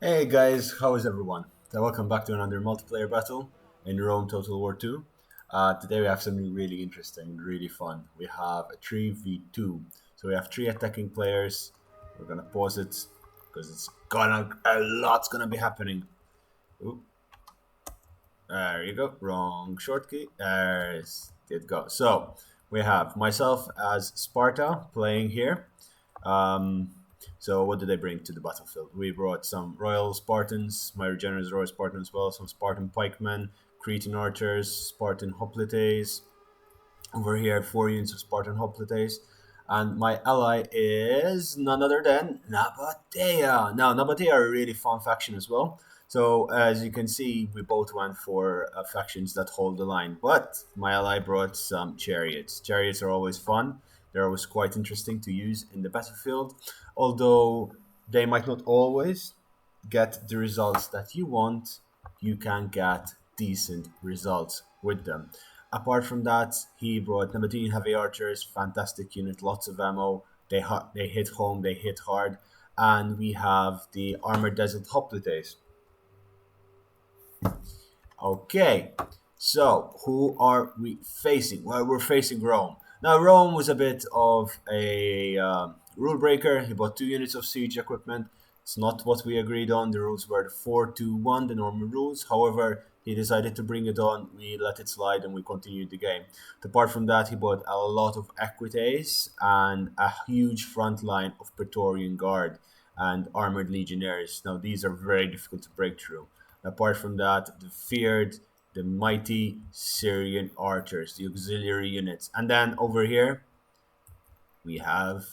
Hey guys, how is everyone? Welcome back to another multiplayer battle in Rome Total War 2. Today we have something really interesting, really fun. We have a 3v2. So we have three attacking players. We're gonna pause it because a lot's gonna be happening. Ooh, there you go. Wrong short key. There's it go. So we have myself as Sparta playing here. Um, so what did they bring to the battlefield? We brought some Royal Spartans, my Regenerous Royal Spartan as well, some Spartan pikemen, Cretan archers, Spartan hoplites. Over here, 4 units of Spartan hoplites. And my ally is none other than Nabataea. Now, Nabataea are a really fun faction as well. So, as you can see, we both went for factions that hold the line. But my ally brought some chariots. Chariots are always fun. They're always quite interesting to use in the battlefield. Although they might not always get the results that you want, you can get decent results with them. Apart from that, he brought Nabataean heavy archers, fantastic unit, lots of ammo. They hit home, they hit hard, and we have the armored desert hoplites. Okay, so who are we facing? Well, we're facing Rome. Now, Rome was a bit of a rule breaker. He bought 2 units of siege equipment. It's not what we agreed on. The rules were the 4-2-1, the normal rules. However, he decided to bring it on. We let it slide and we continued the game. Apart from that, he bought a lot of equites and a huge front line of Praetorian Guard and armored legionnaires. Now, these are very difficult to break through. Apart from that, the mighty Syrian archers, the auxiliary units. And then over here, we have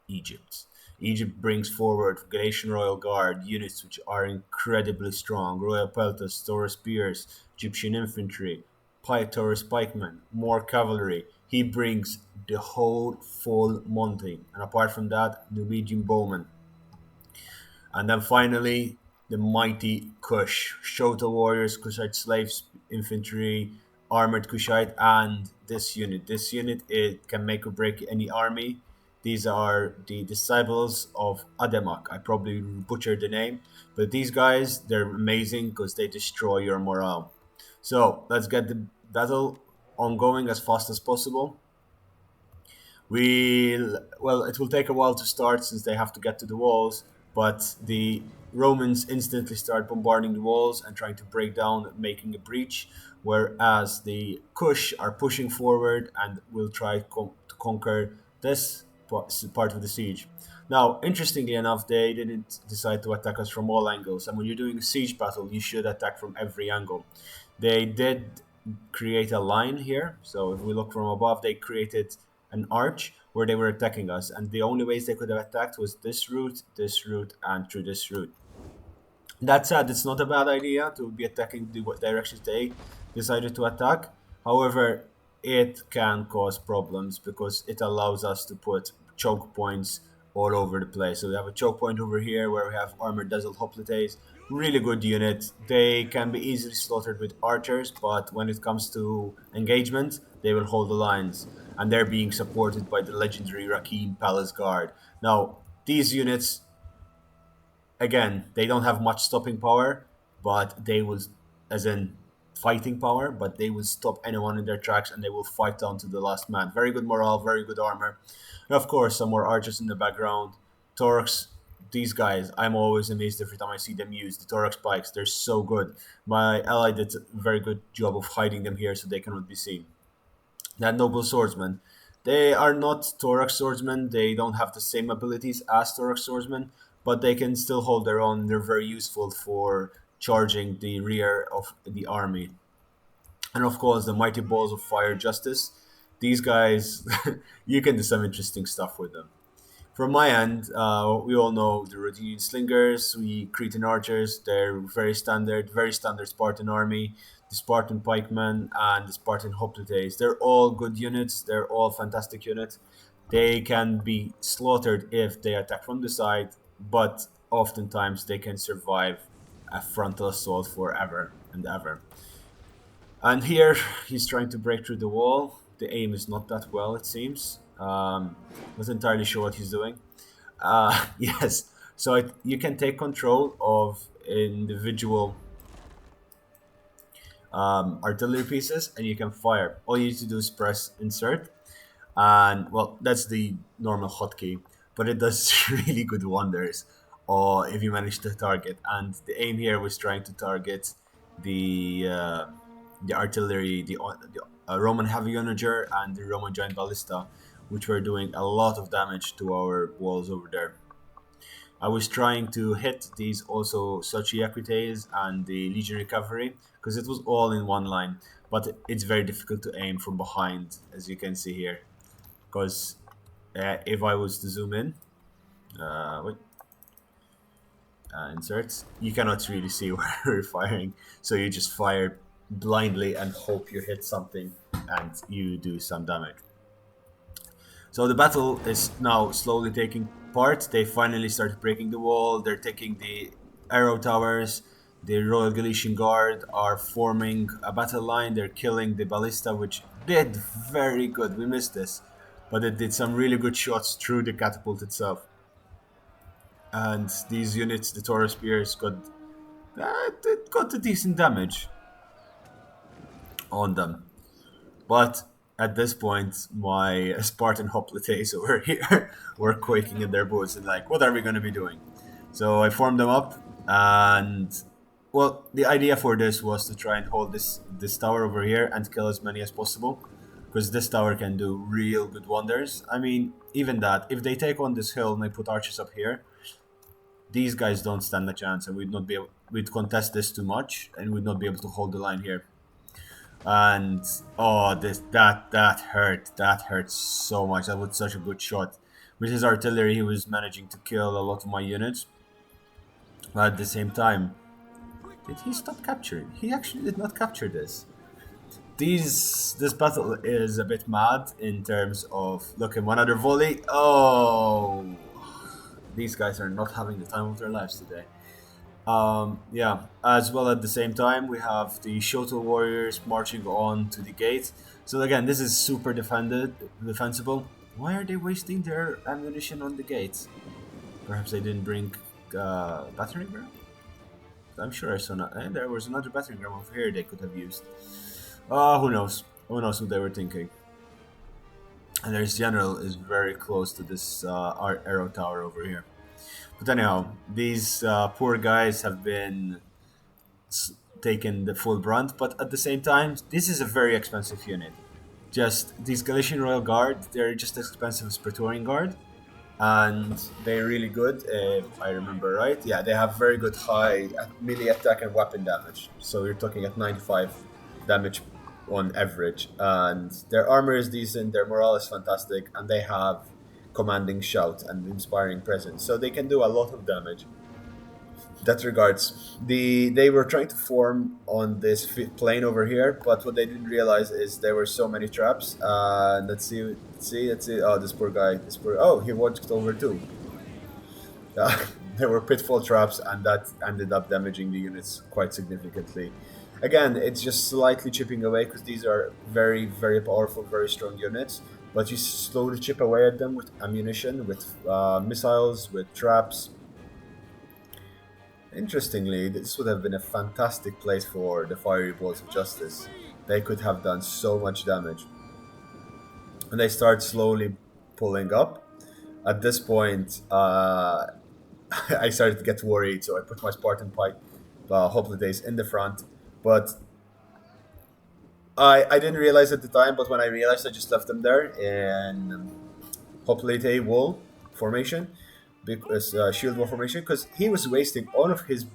Egypt. Egypt brings forward Galatian Royal Guard units which are incredibly strong. Royal Peltas, Taurus Spears, Egyptian infantry, Taurus pikemen, more cavalry. He brings the whole full Monty. And apart from that, Norwegian bowmen. And then finally, the mighty Kush, Shota warriors, Kushite slaves, infantry, armored Kushite, and this unit. This unit, it can make or break any army. These are the disciples of Ademak. I probably butchered the name, but these guys, they're amazing because they destroy your morale. So let's get the battle ongoing as fast as possible. It will take a while to start since they have to get to the walls, but the Romans instantly start bombarding the walls and trying to break down, making a breach, whereas the Kush are pushing forward and will try to conquer this part of the siege. Now, interestingly enough, they didn't decide to attack us from all angles, and when you're doing a siege battle, you should attack from every angle. They did create a line here, so if we look from above, they created an arch where they were attacking us, and the only ways they could have attacked was this route, and through this route. That said, it's not a bad idea to be attacking the directions they decided to attack. However, it can cause problems because it allows us to put choke points all over the place. So we have a choke point over here where we have armored desert hoplites. Really good unit. They can be easily slaughtered with archers, but when it comes to engagement, they will hold the lines. And they're being supported by the legendary Rakim Palace Guard. Now, these units again, they don't have much stopping power, but they will, as in fighting power, but they will stop anyone in their tracks and they will fight down to the last man. Very good morale, very good armor. And of course, some more archers in the background. Torx, these guys, I'm always amazed every time I see them use the Torx spikes. They're so good. My ally did a very good job of hiding them here so they cannot be seen. That noble swordsman. They are not Thorax swordsmen. They don't have the same abilities as Thorax swordsmen, but they can still hold their own. They're very useful for charging the rear of the army. And of course, the mighty balls of fire justice. These guys, you can do some interesting stuff with them. From my end, we all know the Rhodinian slingers, we Cretan archers. They're very standard Spartan army. The Spartan pikemen and the Spartan hoplites. They're all good units. They're all fantastic units. They can be slaughtered if they attack from the side, but oftentimes they can survive a frontal assault forever and ever. And here he's trying to break through the wall. The aim is not that well, it seems. Not entirely sure what he's doing. Yes, so you can take control of individual artillery pieces, and you can fire. All you need to do is press insert, and well, that's the normal hotkey, but it does really good wonders. Or if you manage to target, and the aim here was trying to target the uh, the artillery, the Roman heavy onager and the Roman giant ballista, which were doing a lot of damage to our walls over there. I was trying to hit these also Sochi Equites and the Legionary Cavalry because it was all in one line, but it's very difficult to aim from behind, as you can see here. Because if I was to zoom in, wait, inserts, you cannot really see where we're firing, so you just fire blindly and hope you hit something and you do some damage. So the battle is now slowly taking part. They finally started breaking the wall. They're taking the arrow towers. The Royal Galician Guard are forming a battle line. They're killing the ballista, which did very good. We missed this, but it did some really good shots through the catapult itself. And these units, the Taurus spears, it got a decent damage on them. But at this point, my Spartan hoplites over here were quaking in their boots and like, what are we going to be doing? So I formed them up, and well, the idea for this was to try and hold this tower over here and kill as many as possible, because this tower can do real good wonders. I mean, even that, if they take on this hill and they put archers up here, these guys don't stand a chance, and we'd contest this too much, and we'd not be able to hold the line here. And oh, that hurt so much. That was such a good shot. With his artillery, he was managing to kill a lot of my units. But at the same time, did he stop capturing? He actually did not capture this. This battle is a bit mad in terms of, look, in one other volley. Oh, these guys are not having the time of their lives today. Yeah, as well at the same time, we have the Shoto warriors marching on to the gate. So again, this is super defensible. Why are they wasting their ammunition on the gate? Perhaps they didn't bring battering ram? I'm sure I saw that. And there was another battering ram over here they could have used. Who knows? Who knows what they were thinking? And their general is very close to this arrow tower over here. But anyhow, these poor guys have been taking the full brunt, but at the same time, this is a very expensive unit. Just these Galician Royal Guard, they're just as expensive as Praetorian Guard, and they're really good, if I remember right. Yeah, they have very good high melee attack and weapon damage. So you're talking at 95 damage on average, and their armor is decent, their morale is fantastic, and they have commanding shout and inspiring presence, so they can do a lot of damage. That regards, they were trying to form on this plane over here, but what they didn't realize is there were so many traps. Let's see. Oh, this poor guy. Oh, he watched over too. There were pitfall traps, and that ended up damaging the units quite significantly. Again, it's just slightly chipping away because these are very, very powerful, very strong units. But you slowly chip away at them with ammunition, with missiles, with traps. Interestingly, this would have been a fantastic place for the fiery balls of justice. They could have done so much damage. And they start slowly pulling up. At this point, I started to get worried, so I put my Spartan Pike hoplites in the front. But I didn't realize at the time, but when I realized, I just left them there in hoplite wall formation, because shield wall formation, because he was wasting all of his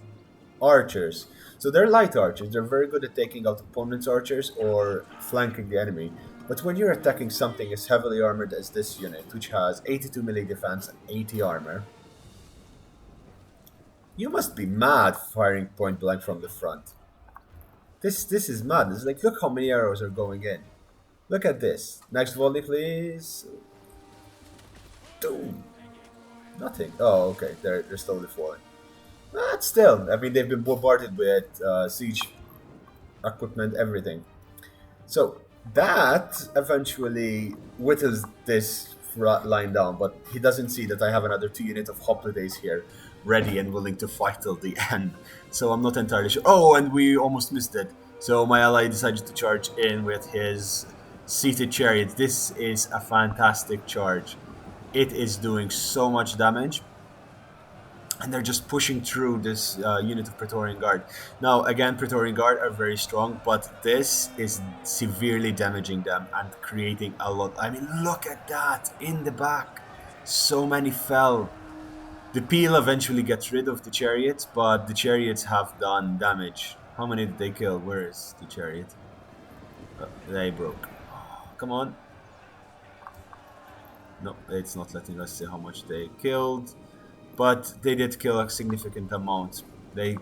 archers. So they're light archers. They're very good at taking out opponent's archers or flanking the enemy. But when you're attacking something as heavily armored as this unit, which has 82 melee defense and 80 armor, you must be mad firing point blank from the front. This is madness. Like, look how many arrows are going in. Look at this. Next volley, please. Boom. Nothing. Oh, okay. They're slowly falling. But still, I mean, they've been bombarded with siege equipment, everything. So that eventually whittles this line down, but he doesn't see that I have another 2 units of hoplites here, ready and willing to fight till the end. So I'm not entirely sure. Oh, and we almost missed it. So my ally decided to charge in with his seated chariot. This is a fantastic charge. It is doing so much damage, and they're just pushing through this unit of Praetorian Guard. Now, again, Praetorian Guard are very strong, but this is severely damaging them and creating a lot. I mean, look at that in the back. So many fell. The peel eventually gets rid of the chariots, but the chariots have done damage. How many did they kill? Where is the chariot? They broke. Come on. No, it's not letting us see how much they killed. But they did kill a significant amount. They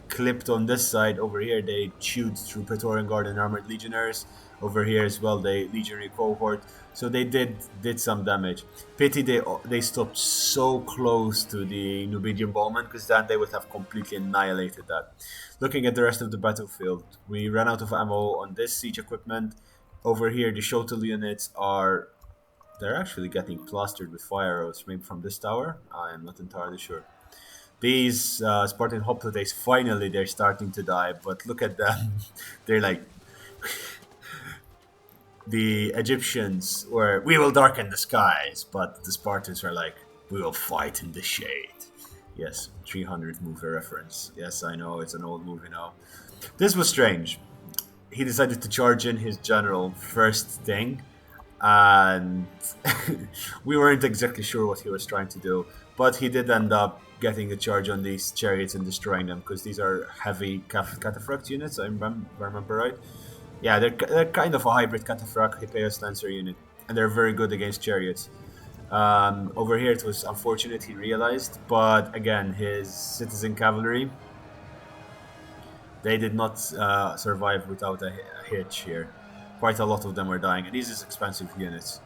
clipped on this side. Over here, they chewed through Praetorian Guard and Armored Legionnaires. Over here as well, they Legionary Cohort. So they did some damage. Pity they stopped so close to the Numidian Bowman, because then they would have completely annihilated that. Looking at the rest of the battlefield, we ran out of ammo on this siege equipment. Over here, the shuttle units are they're actually getting plastered with fire arrows, maybe from this tower. I am not entirely sure. These Spartan hoplites, finally, they're starting to die. But look at them. They're like... The Egyptians were, we will darken the skies. But the Spartans are like, we will fight in the shade. Yes, 300 movie reference. Yes, I know, it's an old movie now. This was strange. He decided to charge in his general first thing, and we weren't exactly sure what he was trying to do, but he did end up getting a charge on these chariots and destroying them, because these are heavy cataphract units, I remember right. Yeah, they're kind of a hybrid cataphract Hippeos Lancer unit, and they're very good against chariots. Over here it was unfortunate, he realized, but again, his citizen cavalry, they did not survive without a hitch here. Quite a lot of them were dying, and these are expensive units.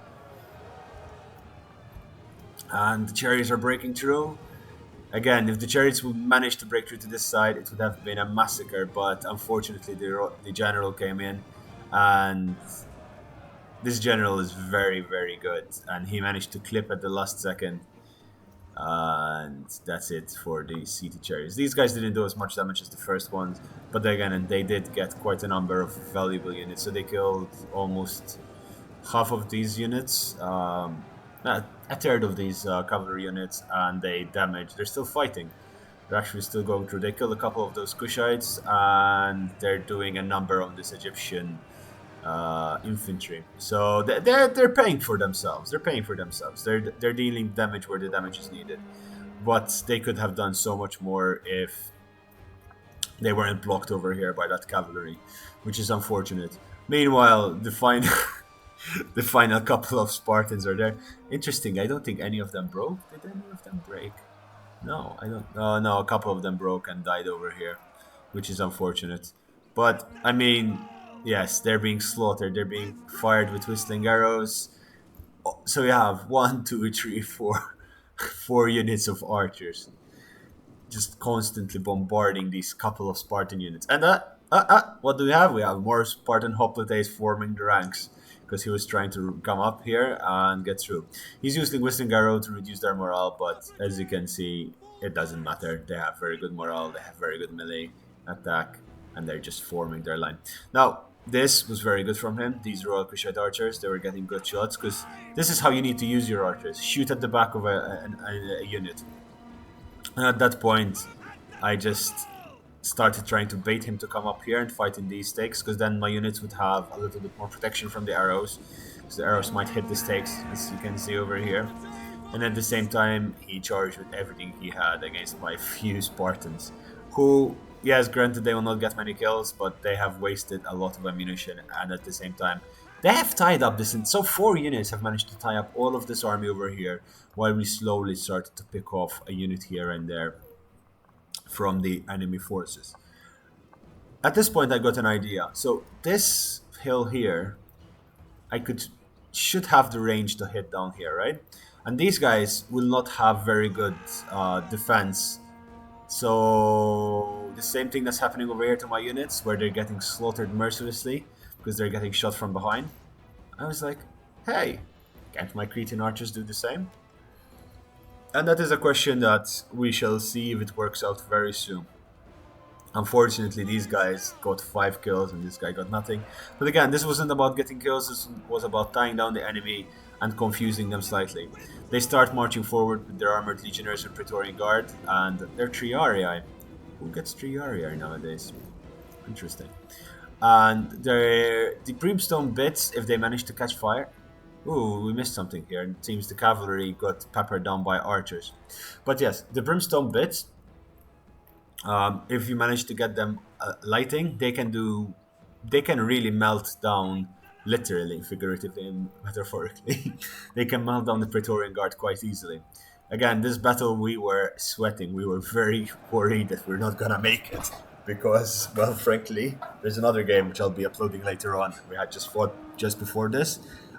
And the chariots are breaking through. Again, if the chariots would manage to break through to this side, it would have been a massacre, but unfortunately the general came in, and this general is very, very good, and he managed to clip at the last second. And that's it for the seated chariots. These guys didn't do as much damage as the first ones, but again, and they did get quite a number of valuable units. So they killed almost half of these units, a third of these cavalry units, and they damaged. They're still fighting. They're actually still going through. They killed a couple of those Kushites, and they're doing a number on this Egyptian infantry. So they're paying for themselves. They're paying for themselves. They're dealing damage where the damage is needed, but they could have done so much more if they weren't blocked over here by that cavalry, which is unfortunate. Meanwhile, the final the final couple of Spartans are there. Interesting. I don't think any of them broke. Did any of them break? No, I don't. No, a couple of them broke and died over here, which is unfortunate. But I mean, yes, they're being slaughtered. They're being fired with whistling arrows. So you have one, two, three, four, 4 units of archers just constantly bombarding these couple of Spartan units. And what do we have? We have more Spartan hoplites forming the ranks, because he was trying to come up here and get through. He's using Whistling Arrow to reduce their morale, but as you can see, it doesn't matter. They have very good morale, they have very good melee attack, and they're just forming their line. Now, this was very good from him. These Royal Kushite archers, they were getting good shots, because this is how you need to use your archers. Shoot at the back of a unit. And at that point, I just started trying to bait him to come up here and fight in these stakes, because then my units would have a little bit more protection from the arrows, because the arrows might hit the stakes, as you can see over here. And at the same time, he charged with everything he had against my few Spartans, who, yes, granted, they will not get many kills, but they have wasted a lot of ammunition, and at the same time, they have tied up this. So 4 units have managed to tie up all of this army over here, while we slowly started to pick off a unit here and there from the enemy forces. At this point, I got an idea. So this hill here, I should have the range to hit down here, right? And these guys will not have very good defense. So the same thing that's happening over here to my units, where they're getting slaughtered mercilessly because they're getting shot from behind. I was like, hey, can't my Cretan archers do the same? And that is a question that we shall see if it works out very soon. Unfortunately, these guys got 5 kills and this guy got nothing. But again, this wasn't about getting kills, this was about tying down the enemy and confusing them slightly. They start marching forward with their armored legionnaires and Praetorian Guard and their Triarii. Who gets Triarii nowadays? Interesting. And the Brimstone bits, if they manage to catch fire. Ooh, we missed something here. It seems the cavalry got peppered down by archers. But yes, the Brimstone bits, if you manage to get them lighting, they can really melt down, literally, figuratively, and metaphorically. They can melt down the Praetorian Guard quite easily. Again, this battle we were sweating. We were very worried that we're not gonna make it because, well, frankly, there's another game which I'll be uploading later on. We had just fought just before this,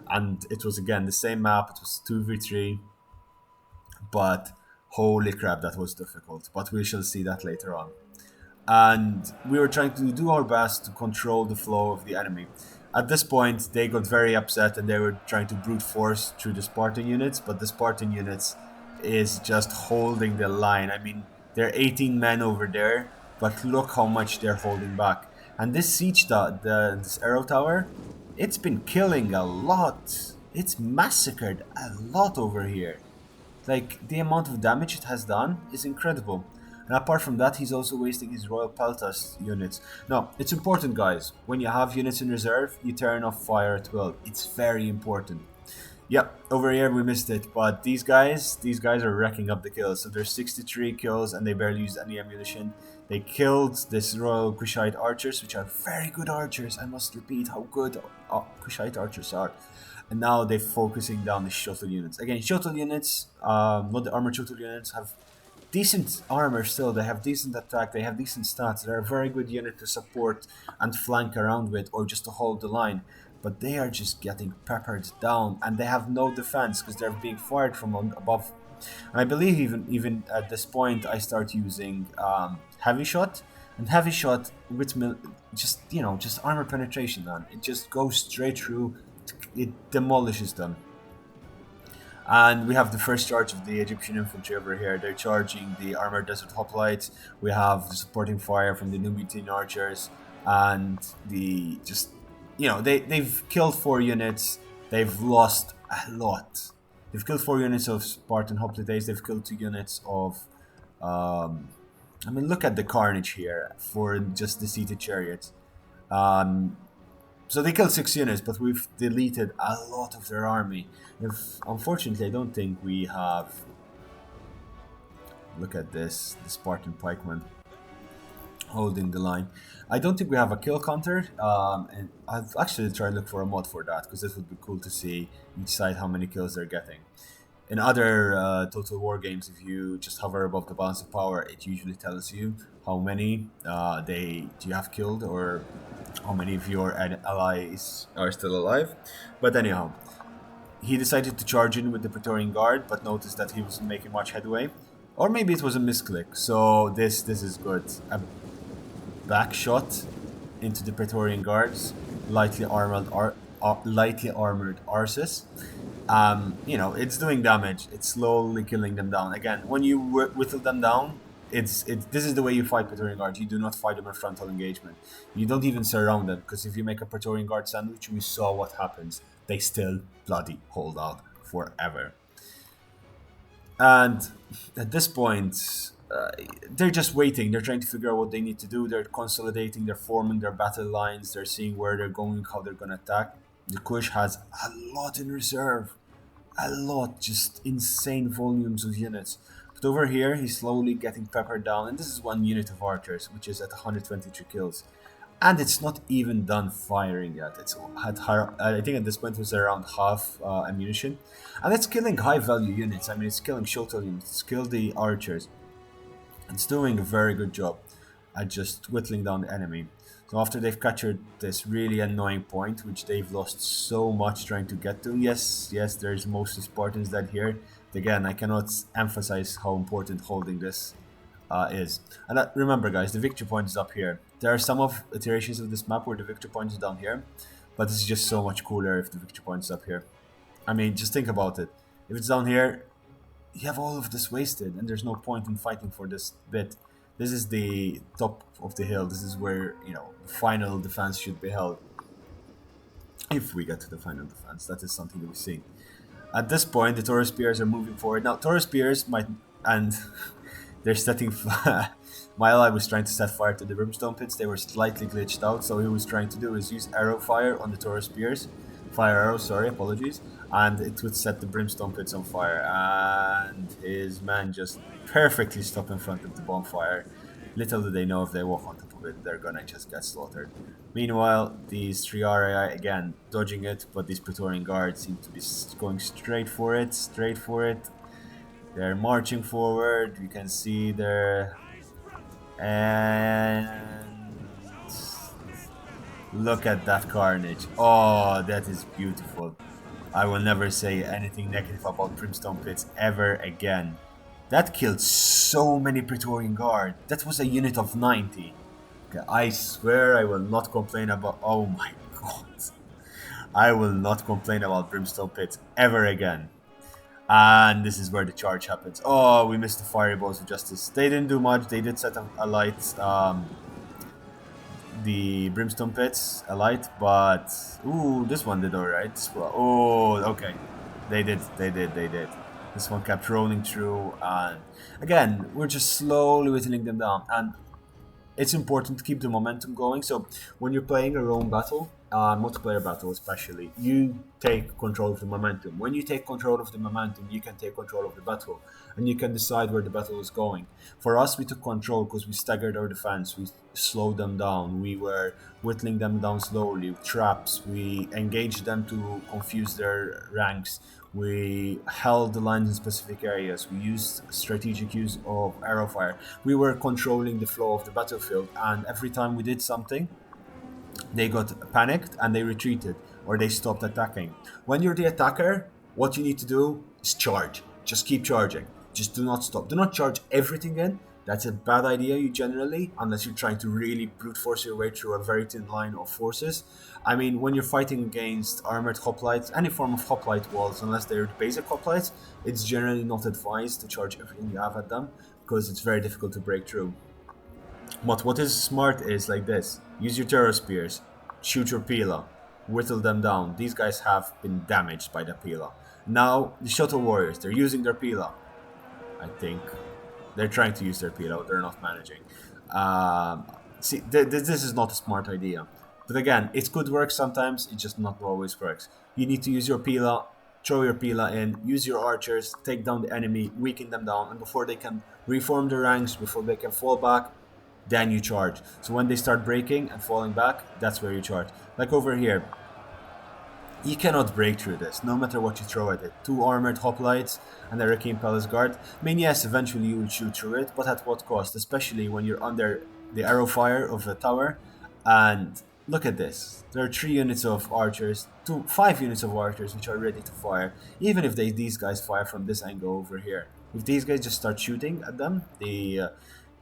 and it was again the same map. It was 2v3, but holy crap, that was difficult. But we shall see that later on. And we were trying to do our best to control the flow of the enemy. At this point, they got very upset and they were trying to brute force through the Spartan units, but the Spartan units is just holding the line. I mean, there are 18 men over there, but look how much they're holding back. And this siege, this arrow tower, it's been killing a lot. It's massacred a lot over here. Like, the amount of damage it has done is incredible. And apart from that, he's also wasting his Royal Peltas units. Now, it's important, guys. When you have units in reserve, you turn off fire at will. It's very important. Yep, over here we missed it, but these guys are racking up the kills. So there's 63 kills and they barely used any ammunition. They killed this Royal Kushite archers, which are very good archers. I must repeat how good Kushite archers are. And now they're focusing down the shuttle units. Again, shuttle units, not the armored shuttle units, have decent armor still. They have decent attack. They have decent stats. They're a very good unit to support and flank around with, or just to hold the line. But they are just getting peppered down, and they have no defense because they're being fired from above. And I believe even at this point, I start using heavy shot, and heavy shot with just armor penetration. Man, it just goes straight through. It demolishes them. And we have the first charge of the Egyptian infantry over here. They're charging the armored desert hoplites. We have the supporting fire from the Numidian archers, and the just they've killed 4 units. They've lost a lot. They've killed 4 units of Spartan hoplites. They've killed 2 units of. I mean, look at the carnage here for just the seated chariots. Um, so they killed 6 units, but we've deleted a lot of their army. Unfortunately, I don't think we have. Look at this, the Spartan pikeman holding the line. I don't think we have a kill counter, and I've actually tried to look for a mod for that because this would be cool to see each side how many kills they're getting. In other Total War games, if you just hover above the balance of power, it usually tells you how many you have killed or how many of your allies are still alive. But anyhow, he decided to charge in with the Praetorian Guard, but noticed that he wasn't making much headway. Or maybe it was a misclick, so this is good. A back shot into the Praetorian Guards, lightly armored arses. It's doing damage. It's slowly killing them down. Again, when you whittle them down, this is the way you fight Praetorian Guards. You do not fight them in frontal engagement. You don't even surround them, because if you make a Praetorian Guard sandwich, we saw what happens. They still bloody hold out forever. And at this point, they're just waiting. They're trying to figure out what they need to do. They're consolidating. They're forming their battle lines. They're seeing where they're going, how they're going to attack. The Kush has a lot in reserve. A lot. Just insane volumes of units. But over here, he's slowly getting peppered down. And this is 1 unit of archers, which is at 123 kills. And it's not even done firing yet. It's had higher, I think at this point it was around half ammunition. And it's killing high value units. I mean, it's killing shuttle units. It's killed the archers. It's doing a very good job at just whittling down the enemy. So after they've captured this really annoying point, which they've lost so much trying to get to, yes, there's mostly Spartans dead here. Again, I cannot emphasize how important holding this is. And remember, guys, the victory point is up here. There are some of iterations of this map where the victory point is down here, but it's just so much cooler if the victory point is up here. I mean, just think about it. If it's down here, you have all of this wasted, and there's no point in fighting for this bit. This is the top of the hill. This is where, the final defense should be held. If we get to the final defense, that is something that we see. At this point, the Taurus Spears are moving forward. Now, Taurus Spears might, and they're setting. My ally was trying to set fire to the brimstone pits. They were slightly glitched out, so he was trying to do is use arrow fire on the Taurus Spears. Fire arrow, sorry, apologies. And it would set the brimstone pits on fire. And his men just perfectly stop in front of the bonfire. Little do they know if they walk on top of it, they're gonna just get slaughtered. Meanwhile, these Triarii, again, dodging it, but these Praetorian guards seem to be going straight for it, straight for it. They're marching forward, you can see they're... And... Look at that carnage. Oh, that is beautiful. I will never say anything negative about Brimstone Pits ever again. That killed so many Praetorian Guard. That was a unit of 90. Okay, I swear I will not complain about... Oh my god. I will not complain about Brimstone Pits ever again. And this is where the charge happens. Oh, we missed the Fiery Balls of Justice. They didn't do much. They did set a light... the Brimstone Pits, a light, but... Ooh, this one did alright. Oh, okay. They did. This one kept rolling through, and again, we're just slowly whittling them down. And it's important to keep the momentum going. So when you're playing a Rome battle, multiplayer battle especially, you take control of the momentum. When you take control of the momentum, you can take control of the battle, and you can decide where the battle is going. For us, we took control because we staggered our defense, we slowed them down, we were whittling them down slowly with traps, we engaged them to confuse their ranks, we held the lines in specific areas, we used strategic use of arrow fire. We were controlling the flow of the battlefield, and every time we did something, they got panicked and they retreated, or they stopped attacking. When you're the attacker, what you need to do is charge. Just keep charging. Just do not stop. Do not charge everything in. That's a bad idea, you generally, unless you're trying to really brute force your way through a very thin line of forces. I mean, when you're fighting against armored hoplites, any form of hoplite walls, unless they're basic hoplites, it's generally not advised to charge everything you have at them, because it's very difficult to break through. But what is smart is like this. Use your terror spears, shoot your Pila, whittle them down. These guys have been damaged by the Pila. Now, the shuttle warriors, they're using their Pila. I think they're trying to use their Pila, they're not managing. See, this is not a smart idea. But again, it could work sometimes, it just not always works. You need to use your Pila, throw your Pila in, use your archers, take down the enemy, weaken them down, and before they can reform their ranks, before they can fall back, then you charge. So when they start breaking and falling back, that's where you charge. Like over here, you cannot break through this, no matter what you throw at it. 2 armored hoplites and a Requiem Palace Guard. I mean, yes, eventually you will shoot through it, but at what cost? Especially when you're under the arrow fire of the tower. And look at this. There are 3 units of archers, 5 units of archers which are ready to fire. Even if these guys fire from this angle over here. If these guys just start shooting at them, the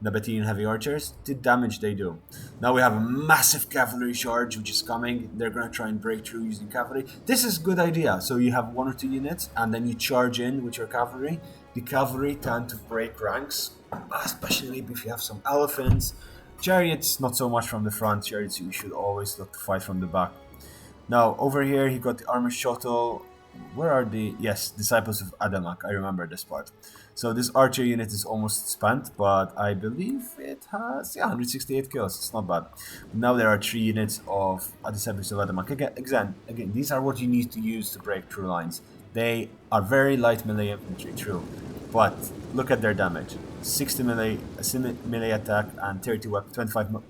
Nabataean heavy archers, the damage they do. Now we have a massive cavalry charge which is coming. They're going to try and break through using cavalry. This is a good idea. So you have 1 or 2 units and then you charge in with your cavalry. The cavalry tend to break ranks, especially if you have some elephants. Chariots, not so much from the front. Chariots, you should always look to fight from the back. Now, over here, he got the armor shuttle. Where are the... Yes, Disciples of Adamak. I remember this part. So this archer unit is almost spent, but I believe it has 168 kills. It's not bad. Now there are 3 units of Disciples of Adamak. Again, these are what you need to use to break through lines. They are very light melee infantry, true. But look at their damage. 60 melee attack and 30 weapon, 25...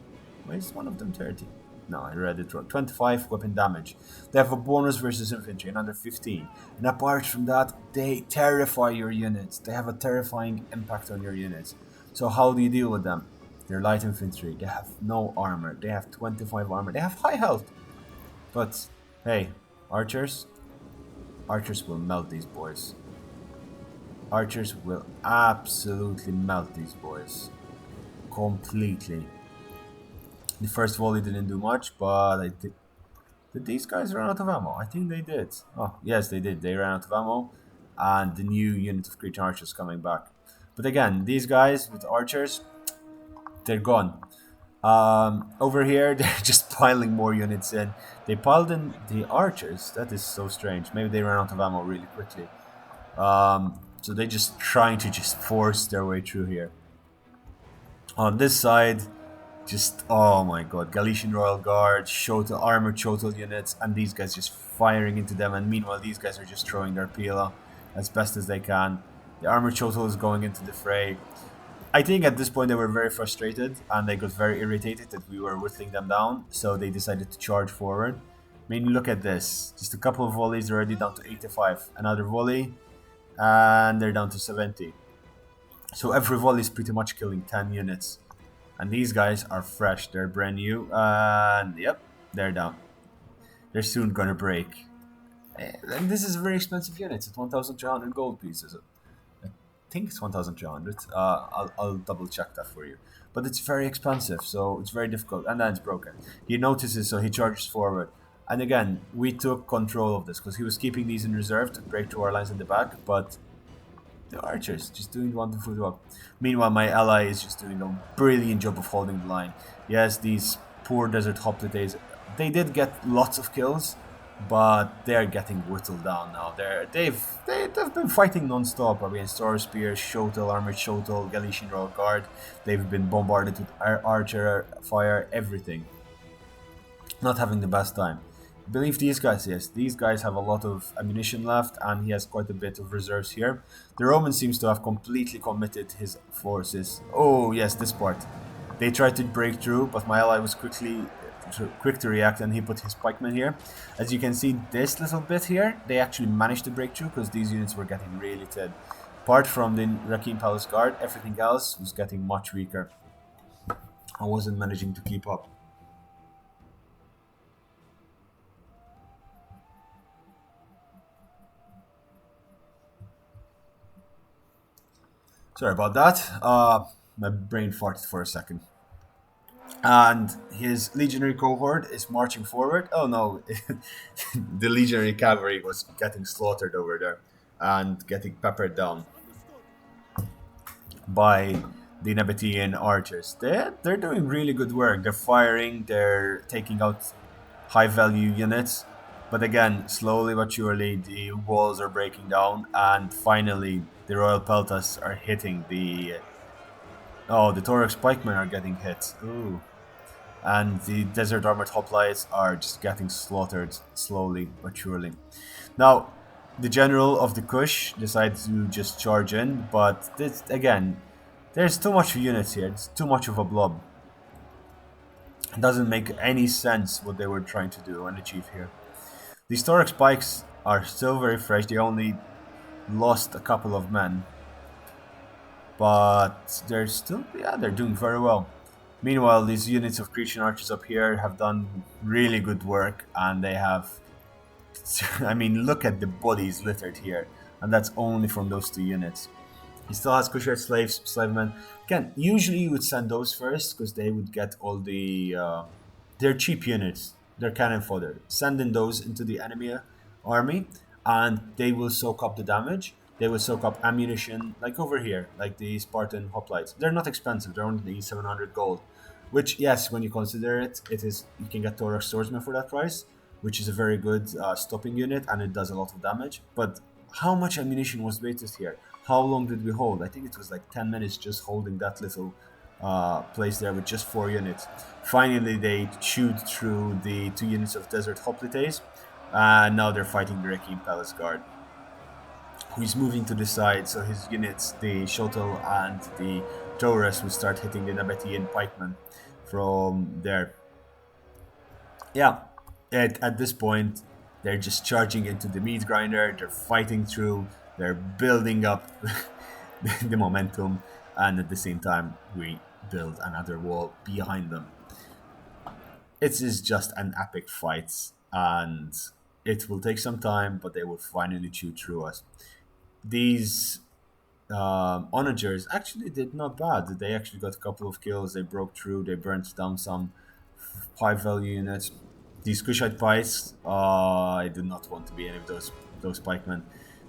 Why is one of them 30? No, I read it wrong. 25 weapon damage. They have a bonus versus infantry, another 15. And apart from that, they terrify your units. They have a terrifying impact on your units. So how do you deal with them? They're light infantry. They have no armor. They have 25 armor. They have high health. But, hey, archers? Archers will melt these boys. Archers will absolutely melt these boys. Completely. The first volley didn't do much, but I think... Did these guys run out of ammo? I think they did. Oh, yes, they did. They ran out of ammo. and the new unit of Cretan archers coming back. But again, these guys with archers, they're gone. Over here, they're just piling more units in. They piled in the archers. That is so strange. Maybe they ran out of ammo really quickly. So they're just trying to just force their way through here. On this side, just oh my god, Galician Royal Guard, Shotel, armored Shotel units, and these guys just firing into them. And meanwhile, these guys are just throwing their Pila as best as they can. The armored Shotel is going into the fray. I think at this point they were very frustrated and they got very irritated that we were whittling them down, so they decided to charge forward. I mean, look at this. Just a couple of volleys, already down to 85. Another volley, and they're down to 70. So every volley is pretty much killing 10 units. And these guys are fresh, they're brand new, and yep, they're down. They're soon gonna break. And this is a very expensive unit, it's 1,300 gold pieces. I think it's 1,300. I'll double check that for you. But it's very expensive, so it's very difficult. And then it's broken. He notices, so he charges forward. And again, we took control of this because he was keeping these in reserve to break through our lines in the back. But the archers just doing wonderful job. Meanwhile, my ally is just doing a brilliant job of holding the line. Yes, these poor desert hoplites, they did get lots of kills, but they're getting whittled down now. They've been fighting non-stop against Taurus Spears, Shotel, Armored Shotel, Galician Royal Guard. They've been bombarded with archer fire, everything. Not having the best time. I believe these guys, yes, these guys have a lot of ammunition left, and he has quite a bit of reserves here. The Roman seems to have completely committed his forces. Oh yes, this part. They tried to break through, but my ally was quick to react, and he put his pikemen here. As you can see, this little bit here, they actually managed to break through because these units were getting really thin. Apart from the Rakim Palace Guard, everything else was getting much weaker. I wasn't managing to keep up. Sorry about that. My brain farted for a second. And his legionary cohort is marching forward. Oh no, the legionary cavalry was getting slaughtered over there and getting peppered down by the Nabataean archers. They're doing really good work. They're firing, they're taking out high value units. But again, slowly but surely, the walls are breaking down, and finally, the Royal Peltas are hitting the. Oh, the Thorax Pikemen are getting hit. Ooh. And the Desert Armored Hoplites are just getting slaughtered slowly but surely. Now, the general of the Kush decides to just charge in, but this, again, there's too much units here. It's too much of a blob. It doesn't make any sense what they were trying to do and achieve here. These Thorax Pikes are still very fresh. They only lost a couple of men, but they're still, yeah, they're doing very well. Meanwhile, these units of Cretan archers up here have done really good work, and they have, I mean, look at the bodies littered here, and that's only from those two units. He still has Kushite slaves, slavemen. Again, usually you would send those first because they would get all the, they're cheap units, they're cannon fodder. Send in those into the enemy army, and they will soak up the damage. They will soak up ammunition, like over here, like the Spartan hoplites. They're not expensive; they're only 700 gold. Which, yes, when you consider it, it is you can get Thorax swordsman for that price, which is a very good stopping unit, and it does a lot of damage. But how much ammunition was wasted here? How long did we hold? I think it was like 10 minutes just holding that little place there with just 4 units. Finally, they chewed through the 2 units of Desert Hoplites, and now they're fighting the Rakim Palace Guard, who is moving to the side, so his units, the Shotel and the Taurus, will start hitting the Nabataean pikemen from there. Yeah, at this point, they're just charging into the meat grinder, they're fighting through, they're building up the momentum, and at the same time, we build another wall behind them. It is just an epic fight, and it will take some time, but they will finally chew through us. These onagers actually did not bad. They actually got a couple of kills. They broke through. They burnt down some high value units. These Kushite pikes, I do not want to be any of those pikemen.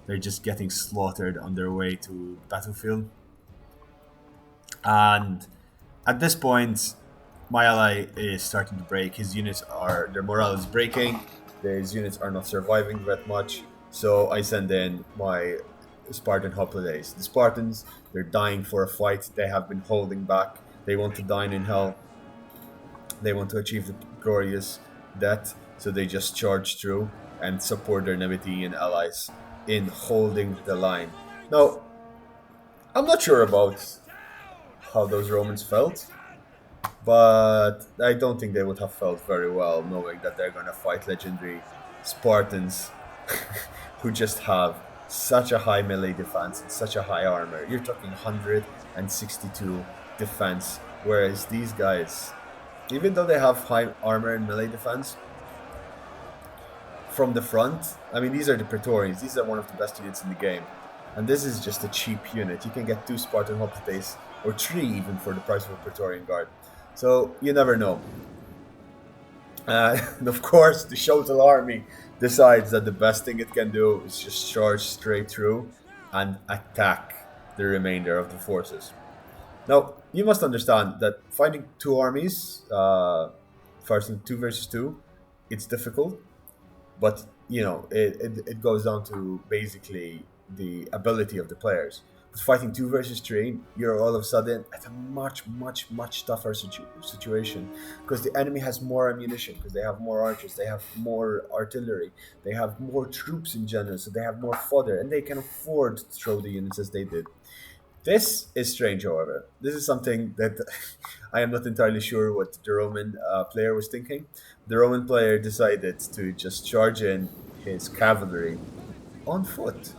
They're just getting slaughtered on their way to battlefield. And at this point, my ally is starting to break. His units are their morale is breaking. His units are not surviving that much. So I send in my Spartan hoplites. The Spartans, they're dying for a fight. They have been holding back. They want to dine in hell. They want to achieve the glorious death. So they just charge through and support their Nabataean allies in holding the line. Now, I'm not sure about how those Romans felt, but I don't think they would have felt very well knowing that they're going to fight legendary Spartans who just have such a high melee defense and such a high armor. You're talking 162 defense, whereas these guys, even though they have high armor and melee defense, from the front, I mean, these are the Praetorians. These are one of the best units in the game. And this is just a cheap unit. You can get 2 Spartan hoplites, or 3 even, for the price of a Praetorian Guard. So, you never know. And of course, the Shotel army decides that the best thing it can do is just charge straight through and attack the remainder of the forces. Now, you must understand that fighting 2 armies, fighting 2 versus 2, it's difficult. But, you know, it goes down to basically the ability of the players. But fighting 2 versus 3, you're all of a sudden at a much, much, much tougher situation. Because the enemy has more ammunition, because they have more archers, they have more artillery, they have more troops in general, so they have more fodder, and they can afford to throw the units as they did. This is strange, however. This is something that I am not entirely sure what the Roman player was thinking. The Roman player decided to just charge in his cavalry on foot.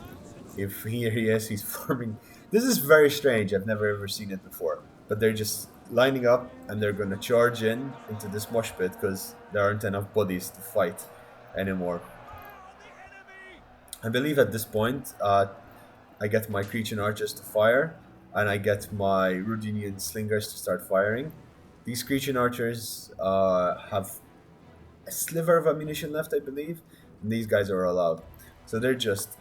If here he is, he's forming. This is very strange. I've never ever seen it before. But they're just lining up and they're going to charge in into this mosh pit because there aren't enough bodies to fight anymore. I believe at this point, I get my Cretan archers to fire, and I get my Rudinian slingers to start firing. These Cretan archers have a sliver of ammunition left, I believe, and these guys are all out. So they're just,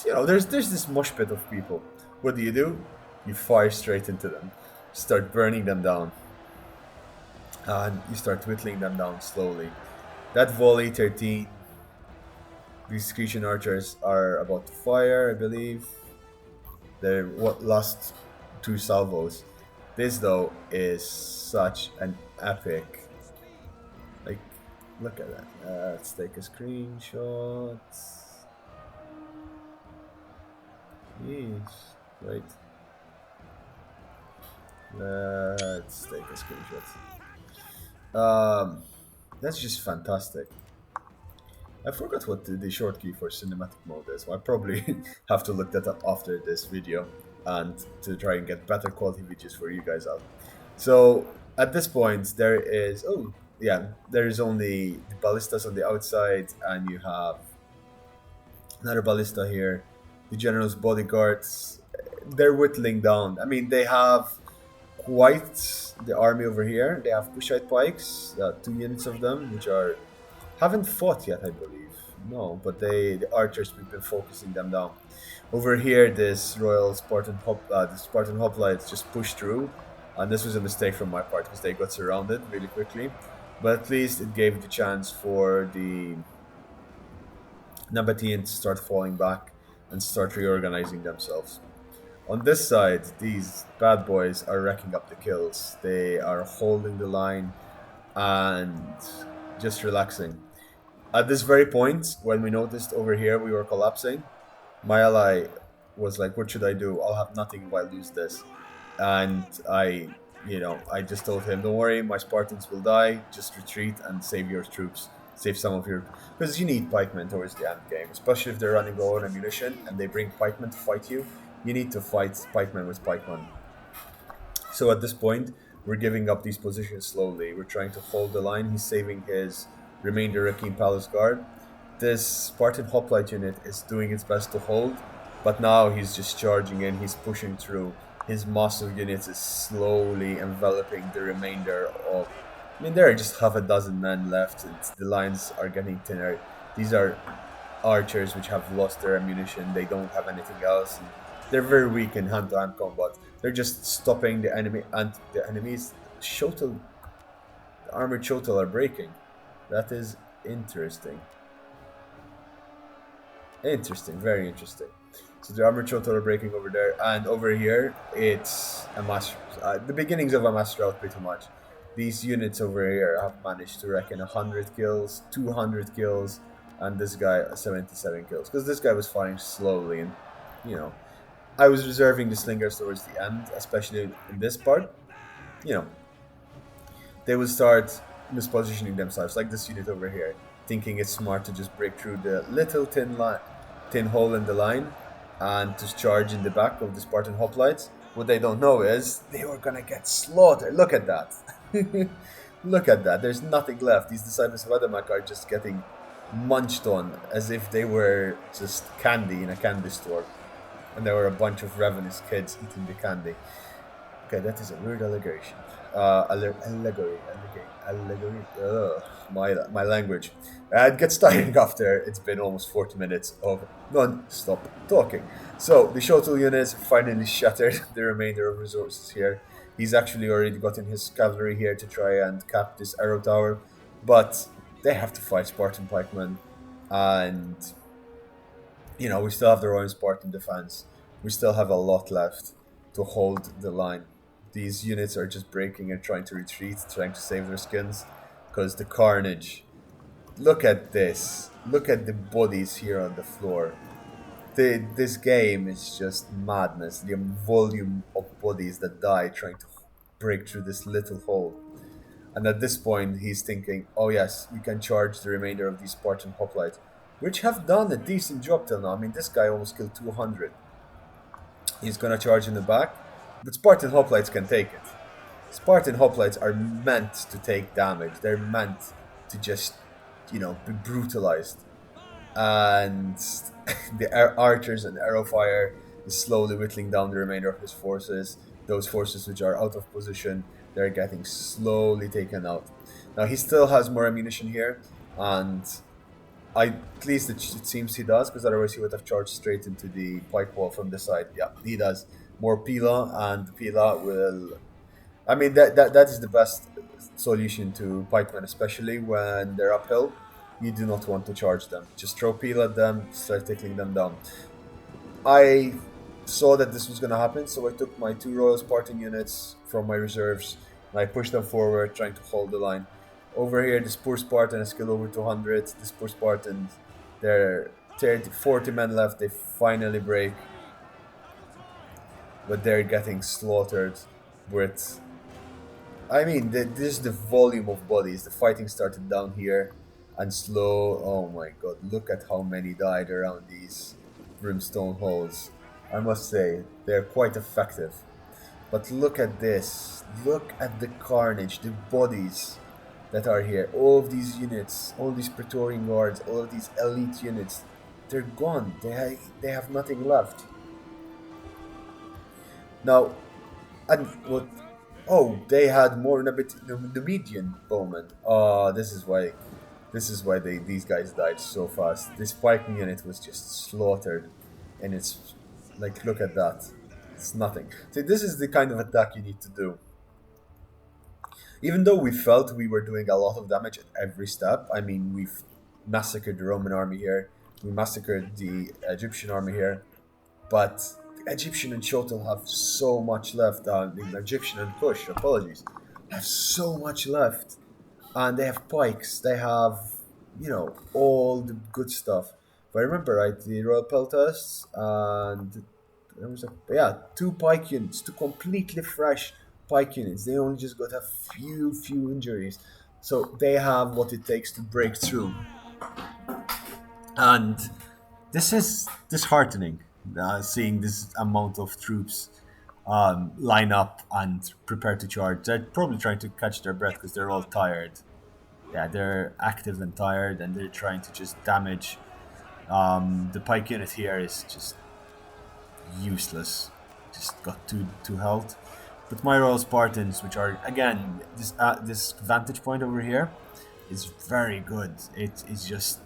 you know, there's this mosh pit of people. What do? You fire straight into them, start burning them down, and you start whittling them down slowly. That volley 13. These Cretan archers are about to fire, I believe. They're lost 2 salvos. This, though, is such an epic. Like, look at that. Let's take a screenshot. Jeez. Wait. Let's take a screenshot. That's just fantastic. I forgot what the short key for cinematic mode is. I probably have to look that up after this video and to try and get better quality videos for you guys out. So at this point there is there is only the ballistas on the outside, and you have another ballista here. The general's bodyguards, they're whittling down. I mean, they have quite the army over here. They have Kushite pikes, 2 units of them, which haven't fought yet, I believe. No, but the archers, we've been focusing them down. Over here, this royal Spartan hoplites just pushed through, and this was a mistake from my part because they got surrounded really quickly. But at least it gave the chance for the Nabataeans to start falling back and start reorganizing themselves. On this side, these bad boys are racking up the kills. They are holding the line and just relaxing. At this very point, when we noticed over here we were collapsing, my ally was like, what should I do? I'll have nothing if I lose this. And I just told him, don't worry, my Spartans will die, just retreat and save your troops. Save some of your... Because you need pikemen towards the end game, especially if they're running low on ammunition and they bring pikemen to fight you. You need to fight pikemen with pikemen. So at this point, we're giving up these positions slowly. We're trying to hold the line. He's saving his remainder Rakim Palace Guard. This Spartan hoplite unit is doing its best to hold, but now he's just charging in, he's pushing through. His massive units is slowly enveloping the remainder of... I mean, there are just half a dozen men left, and the lines are getting thinner. These are archers which have lost their ammunition. They don't have anything else. And they're very weak in hand-to-hand combat. They're just stopping the enemy, and the enemies Shotel, the armored Shotel are breaking. That is interesting. Interesting, very interesting. So the armored Shotel are breaking over there, and over here it's a mass. The beginnings of a mass rout, pretty much. These units over here have managed to reckon 100 kills, 200 kills, and this guy 77 kills. Because this guy was firing slowly, and you know, I was reserving the slingers towards the end, especially in this part. You know, they will start mispositioning themselves, like this unit over here, thinking it's smart to just break through the little tin hole in the line and to charge in the back of the Spartan hoplites. What they don't know is they were gonna get slaughtered. Look at that. Look at that. There's nothing left. These disciples of Adamak are just getting munched on as if they were just candy in a candy store. And there were a bunch of ravenous kids eating the candy. Okay, that is a weird allegation. Allegory. Ugh, my language. It gets tiring after it's been almost 40 minutes of non-stop talking. So the shuttle units finally shattered the remainder of resources here. He's actually already gotten his cavalry here to try and cap this arrow tower, but they have to fight Spartan pikemen, and we still have the Royal Spartan defense. We still have a lot left to hold the line. These units are just breaking and trying to retreat, trying to save their skins, because the carnage. Look at this. Look at the bodies here on the floor. This game is just madness. The volume of bodies that die trying to break through this little hole. And at this point, he's thinking, oh yes, we can charge the remainder of these Spartan hoplites, which have done a decent job till now. I mean, this guy almost killed 200. He's gonna charge in the back, but Spartan hoplites can take it. Spartan hoplites are meant to take damage. They're meant to just, be brutalized. And the archers and arrow fire is slowly whittling down the remainder of his forces. Those forces which are out of position, they're getting slowly taken out. Now he still has more ammunition here, and at least it seems he does, because otherwise he would have charged straight into the pike wall from the side. Yeah, he does. More Pila, and Pila will... I mean, that is the best solution to pikemen, especially when they're uphill. You do not want to charge them. Just throw Pila at them, start tickling them down. I saw that this was going to happen, so I took my 2 Royal Spartan units from my reserves, and I pushed them forward, trying to hold the line. Over here, this poor Spartan has killed over 200. This poor Spartan, there are 40 men left. They finally break, but they're getting slaughtered with... I mean, this is the volume of bodies. The fighting started down here and slow. Oh my god, look at how many died around these brimstone holes. I must say, they're quite effective. But look at this. Look at the carnage, the bodies that are here. All of these units, all these Praetorian guards, all of these elite units, they're gone. They have nothing left. Now, and what? Oh, they had more Numidian bowmen. Oh, this is why these guys died so fast. This Viking unit was just slaughtered, and it's like, look at that. It's nothing. So this is the kind of attack you need to do. Even though we felt we were doing a lot of damage at every step, I mean, we've massacred the Roman army here, we massacred the Egyptian army here, but the Egyptian and Shotel have so much left. The Egyptian and Kush, apologies, have so much left. And they have pikes, they have, all the good stuff. If I remember right, the Royal Peltas, and there was 2 pike units, 2 completely fresh pike units. They only just got a few injuries, so they have what it takes to break through. And this is disheartening, seeing this amount of troops line up and prepare to charge. They're probably trying to catch their breath because they're all tired. Yeah, they're active and tired, and they're trying to just damage. The pike unit here is just useless. Just got two health. But my Royal Spartans, which are, again, this vantage point over here is very good. It is just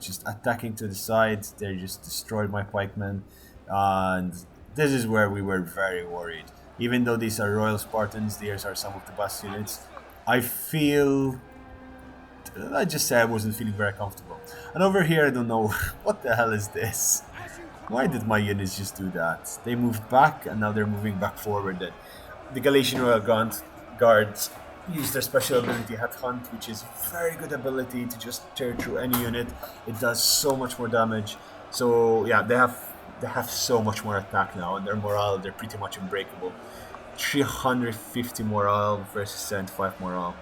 just attacking to the sides. They just destroyed my pikemen, and this is where we were very worried. Even though these are Royal Spartans, these are some of the best units. I feel I just say I wasn't feeling very comfortable. And over here, I don't know what the hell is this. Why did my units just do that? They moved back, and now they're moving back forward. Then the Galatian Royal Guards use their special ability Headhunt, which is a very good ability to just tear through any unit. It does so much more damage. So yeah, they have so much more attack now, and their morale, they're pretty much unbreakable. 350 morale versus 75 morale.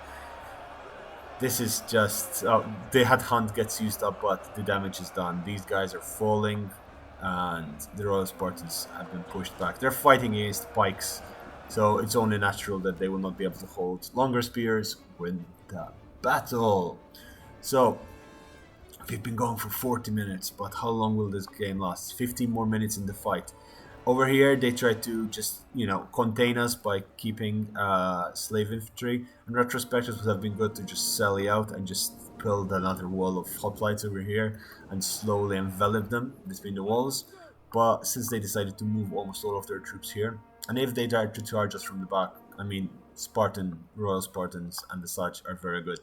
This is just the headhunt gets used up, but the damage is done. These guys are falling, and the Royal Spartans have been pushed back. They're fighting against pikes, so it's only natural that they will not be able to hold longer spears. Win the battle. So we've been going for 40 minutes, but how long will this game last? 15 more minutes in the fight. Over here, they try to just, contain us by keeping slave infantry. In retrospect, it would have been good to just sally out and just build another wall of hoplites over here and slowly envelop them between the walls. But since they decided to move almost all of their troops here, and if they try to charge us from the back, I mean, Royal Spartans and the such are very good.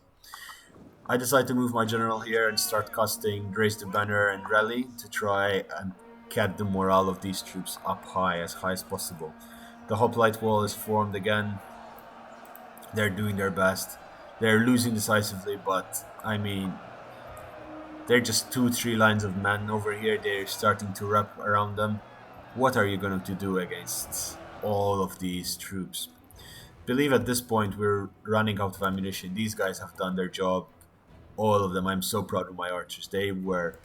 I decide to move my general here and start casting Raise the Banner and Rally to try and get the morale of these troops up high as possible. The hoplite wall is formed again. They're doing their best. They're losing decisively, but I mean, they're just 2-3 lines of men over here. They're starting to wrap around them. What are you going to do against all of these troops? Believe at this point we're running out of ammunition. These guys have done their job. All of them. I'm so proud of my archers. They were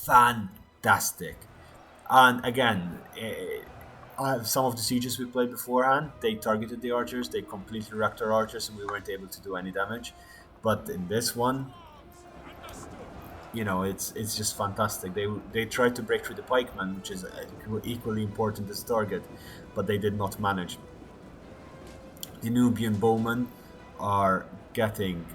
fantastic. And again, some of the sieges we played beforehand, they targeted the archers. They completely wrecked our archers, and we weren't able to do any damage. But in this one, it's just fantastic. They tried to break through the pikemen, which is equally important as target, but they did not manage. The Nubian bowmen are getting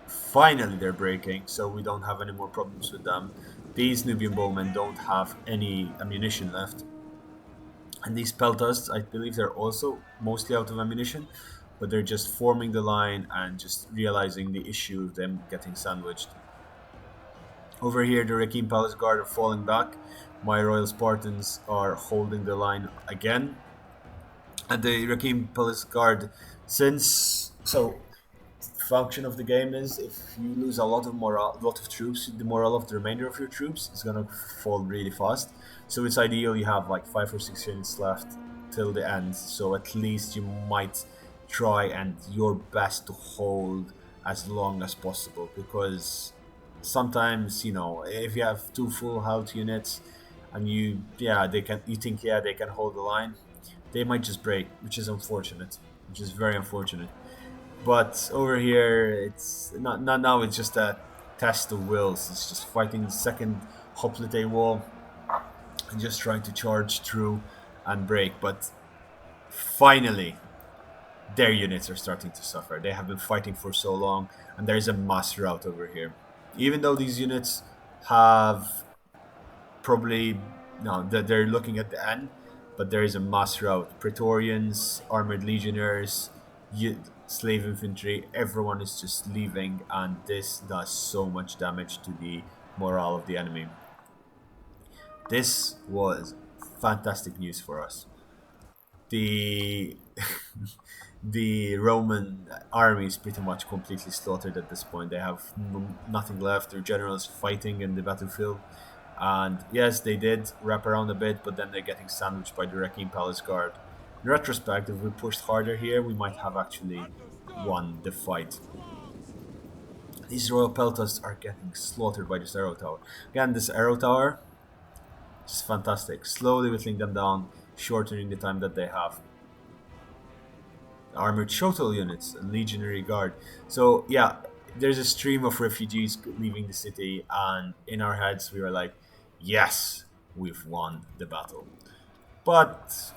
finally they're breaking, so we don't have any more problems with them. These Nubian bowmen don't have any ammunition left. And these peltas, I believe they're also mostly out of ammunition, but they're just forming the line and just realizing the issue of them getting sandwiched. Over here, the Rakim Palace Guard are falling back. My Royal Spartans are holding the line again. And the Rakim Palace Guard, since so function of the game is if you lose a lot of troops, the morale of the remainder of your troops is gonna fall really fast. So it's ideal you have like 5 or 6 units left till the end. So at least you might try and your best to hold as long as possible, because sometimes if you have two full health units and you think they can hold the line, they might just break, which is unfortunate, which is very unfortunate. But over here, it's not now. It's just a test of wills. It's just fighting the second hoplite wall and just trying to charge through and break. But finally, their units are starting to suffer. They have been fighting for so long, and there's a mass rout over here. Even though these units have probably no, they're looking at the end, but there is a mass rout. Praetorians, armored legionnaires, slave infantry, everyone is just leaving, and this does so much damage to the morale of the enemy. This was fantastic news for us. The the Roman army is pretty much completely slaughtered at this point. They have nothing left. Their generals fighting in the battlefield. And yes, they did wrap around a bit, but then they're getting sandwiched by the Rakim Palace Guard. In retrospect, if we pushed harder here, we might have actually won the fight. These Royal Peltas are getting slaughtered by this arrow tower. Again, this arrow tower is fantastic. Slowly whittling them down, shortening the time that they have. Armored shuttle units, and legionary guard. So yeah, there's a stream of refugees leaving the city, and in our heads we were like, yes, we've won the battle. But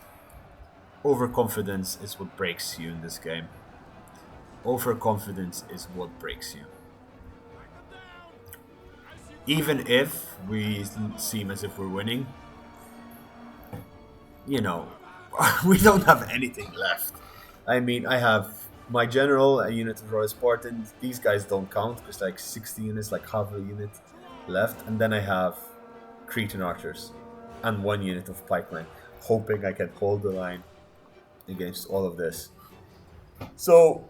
overconfidence is what breaks you in this game. Overconfidence is what breaks you. even if we seem as if we're winning, you know, we don't have anything left. I mean, I have my general, a unit of Royal Spartans. These guys don't count because like 60 units, like half a unit left, and then I have Cretan archers and one unit of pikemen, hoping I can hold the line against all of this. So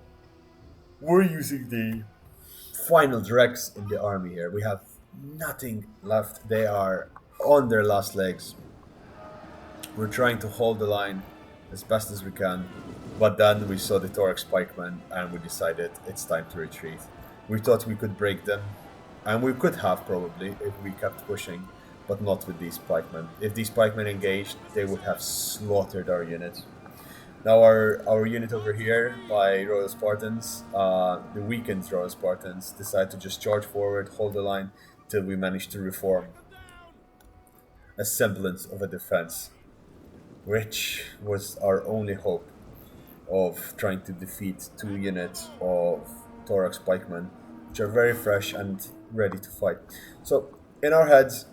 we're using the final dregs in the army here. We have nothing left. They are on their last legs. We're trying to hold the line as best as we can, but then we saw the Thorax pikemen and we decided it's time to retreat. We thought we could break them, and we could have probably if we kept pushing, but not with these pikemen. If these pikemen engaged, they would have slaughtered our unit. Now our unit over here by Royal Spartans, the weakened Royal Spartans, decide to just charge forward, hold the line, till we manage to reform a semblance of a defense, which was our only hope of trying to defeat two units of Thorax pikemen, which are very fresh and ready to fight. So in our heads,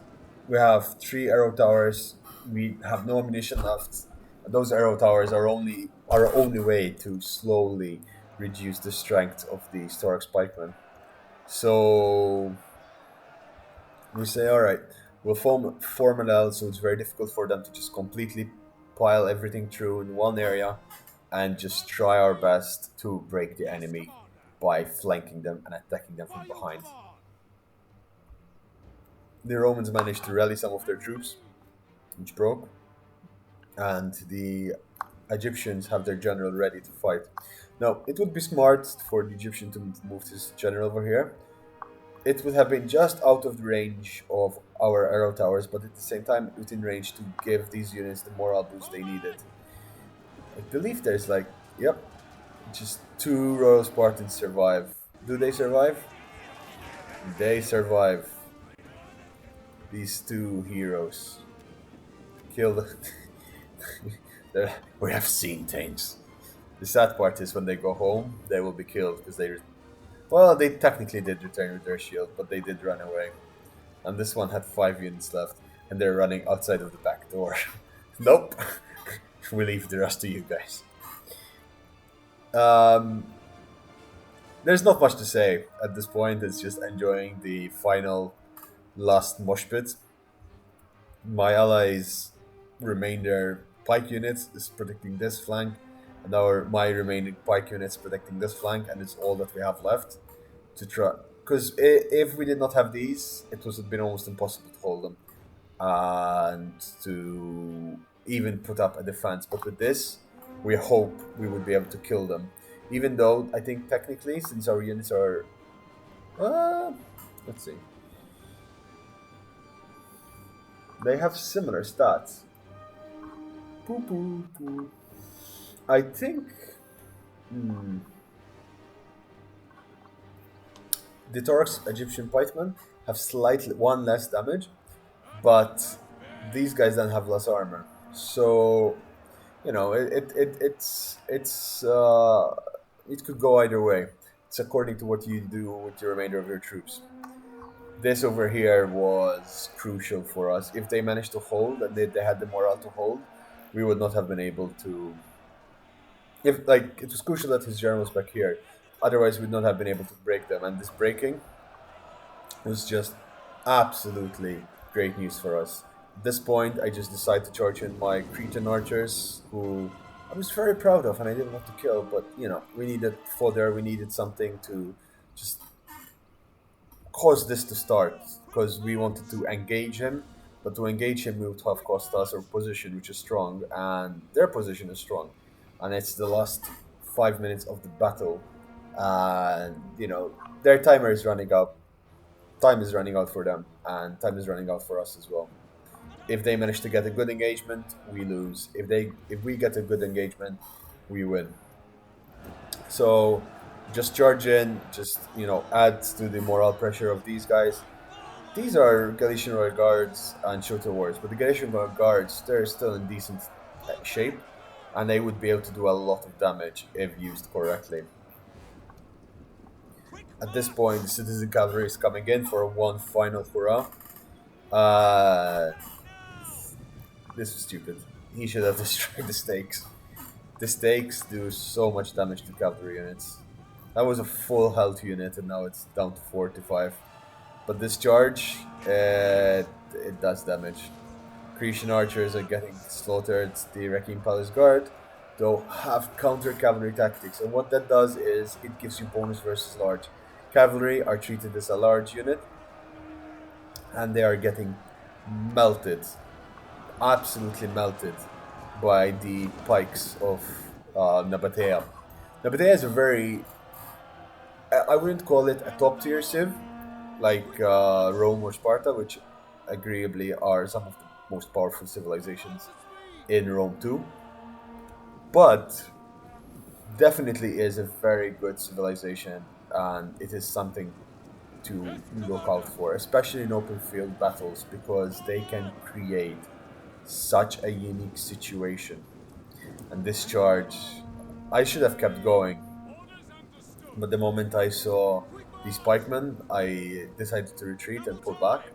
we have three arrow towers. We have no ammunition left. Those arrow towers are only our only way to slowly reduce the strength of these Thorax pikemen. So we say, all right, we'll form an L, so it's very difficult for them to just completely pile everything through in one area, and just try our best to break the enemy by flanking them and attacking them from behind. The Romans managed to rally some of their troops, which broke, and the Egyptians have their general ready to fight. Now, it would be smart for the Egyptian to move his general over here. It would have been just out of the range of our arrow towers, but at the same time within range to give these units the morale boost they needed. I believe there's like, yep, just two Royal Spartans survive. Do they survive? They survive. These two heroes. Kill the... we have seen things. The sad part is when they go home, they will be killed because they... Well, they technically did return with their shield, but they did run away. And this one had 5 units left, and they're running outside of the back door. Nope. We leave the rest to you guys. There's not much to say at this point. It's just enjoying the final last mosh pit. My allies' remainder pike units is protecting this flank, and my remaining pike units protecting this flank, and it's all that we have left to try. Because if we did not have these, it would have been almost impossible to hold them and to even put up a defense. But with this, we hope we would be able to kill them. Even though I think technically, since our units are, let's see, they have similar stats. I think the Thorax Egyptian pikemen have slightly one less damage, but these guys then have less armor. So you know, it could go either way. It's according to what you do with the remainder of your troops. This over here was crucial for us. If they managed to hold and they had the morale to hold, we would not have been able to. If like it was crucial that his general was back here, otherwise we'd not have been able to break them. And this breaking was just absolutely great news for us. At this point, I just decided to charge in my Cretan archers, who I was very proud of, and I didn't want to kill. But you know, we needed fodder, we needed something to just cause this to start, because we wanted to engage him. But to engage him, we would have cost us our position, which is strong, and their position is strong, and it's the last 5 minutes of the battle, and you know their timer is running out. Time is running out for them, and time is running out for us as well. If they manage to get a good engagement, we lose. If we get a good engagement, we win. So just charge in, just add to the morale pressure of these guys. These are Galician Royal Guards and Shota Wars, but the Galician Royal Guards, they're still in decent shape, and they would be able to do a lot of damage if used correctly. At this point, the citizen cavalry is coming in for one final hurrah. Uh, this was stupid. He should have destroyed the stakes. The stakes do so much damage to cavalry units. That was a full health unit, and now it's down to 45. But this charge, it does damage. Cretan archers are getting slaughtered. The Wrecking Palace Guard, though, have counter cavalry tactics, and what that does is it gives you bonus versus large. Cavalry are treated as a large unit, and they are getting melted, absolutely melted, by the pikes of Nabataea. Nabataea is a very, I wouldn't call it a top tier civ, like Rome or Sparta, which agreeably are some of the most powerful civilizations in Rome too, but definitely is a very good civilization, and it is something to look out for, especially in open field battles, because they can create such a unique situation. And this charge, I should have kept going, but the moment I saw these pikemen, I decided to retreat and pull back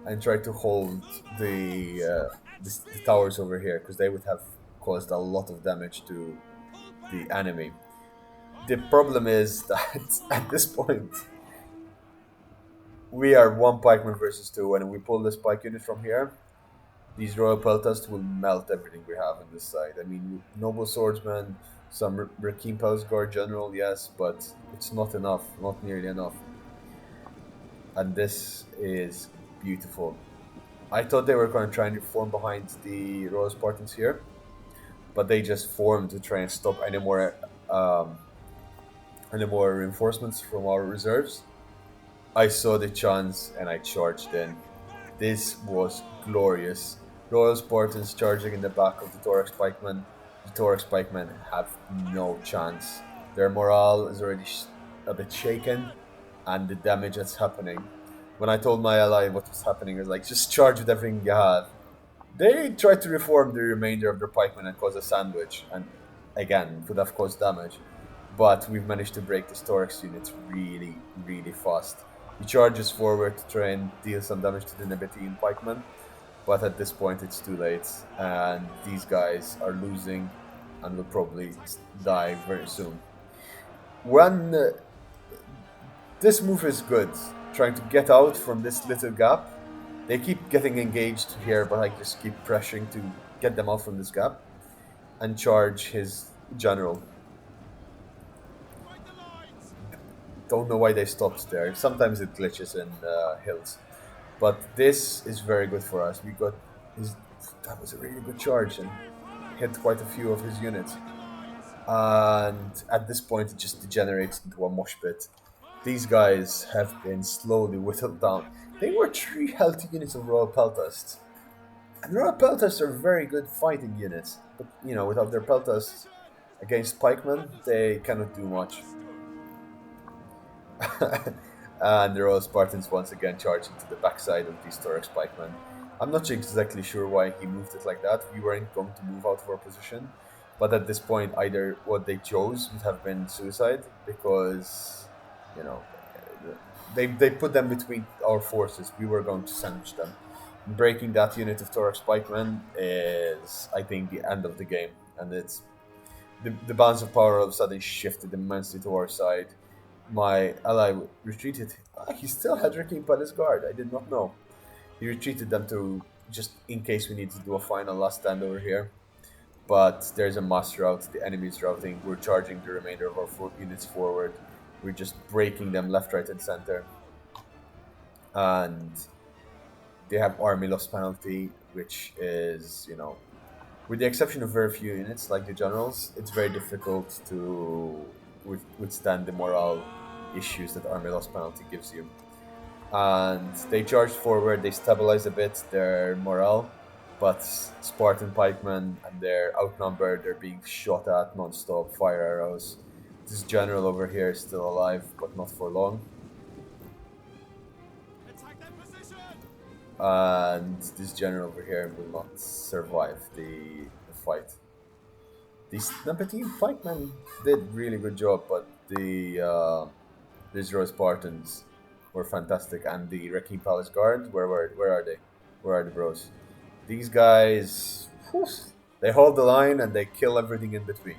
and try to hold the towers over here because they would have caused a lot of damage to the enemy. The problem is that at this point we are one pikeman versus two, and if we pull this pike unit from here, these royal peltasts will melt everything we have on this side. I mean, noble swordsman, some Rakim Palace Guard general, yes, but it's not enough, not nearly enough. And this is beautiful. I thought they were going to try and form behind the Royal Spartans here, but they just formed to try and stop um, any more reinforcements from our reserves. I saw the chance and I charged in. This was glorious. Royal Spartans charging in the back of the Thorax Pikemen. The Thorax Pikemen have no chance. Their morale is already a bit shaken, and the damage that's happening. When I told my ally what was happening, I was like, just charge with everything you have. They tried to reform the remainder of their pikemen and cause a sandwich, and again, could have caused damage. But we've managed to break the Storix units really, really fast. He charges forward to try and deal some damage to the Nabataean pikemen, but at this point it's too late, and these guys are losing and will probably die very soon. When this move is good, trying to get out from this little gap. They keep getting engaged here, but I just keep pressuring to get them out from this gap and charge his general. Don't know why they stopped there. Sometimes it glitches in hills, but this is very good for us. We got his. That was a really good charge and hit quite a few of his units. And at this point, it just degenerates into a mosh pit. These guys have been slowly whittled down. They were three healthy units of Royal Peltasts. And Royal Peltasts are very good fighting units. But, you know, without their Peltasts against pikemen, they cannot do much. And the Royal Spartans once again charge into the backside of these Thorax pikemen. I'm not exactly sure why he moved it like that. We weren't going to move out of our position. But at this point, either what they chose would have been suicide because, you know, they put them between our forces. We were going to sandwich them. Breaking that unit of Thorax pikemen is, I think, the end of the game. And it's the balance of power all of a sudden shifted immensely to our side. My ally retreated. He still had Wrecking Palace Guard. I did not know. He retreated them to just in case we need to do a final last stand over here. But there's a mass rout. The enemy's routing. We're charging the remainder of our units forward. We're just breaking them left, right, and center. And they have army loss penalty, which is, you know, with the exception of very few units like the generals, it's very difficult to withstand the morale issues that army loss penalty gives you. And they charged forward, they stabilized a bit their morale, but Spartan pikemen, and they're outnumbered, they're being shot at non-stop, fire arrows. This general over here is still alive, but not for long. And this general over here will not survive the fight. These Nabataean pikemen did really good job, but the These Zero Spartans were fantastic, and the Wrecking Palace Guard. Where are they? Where are the bros? These guys, whew, they hold the line and they kill everything in between,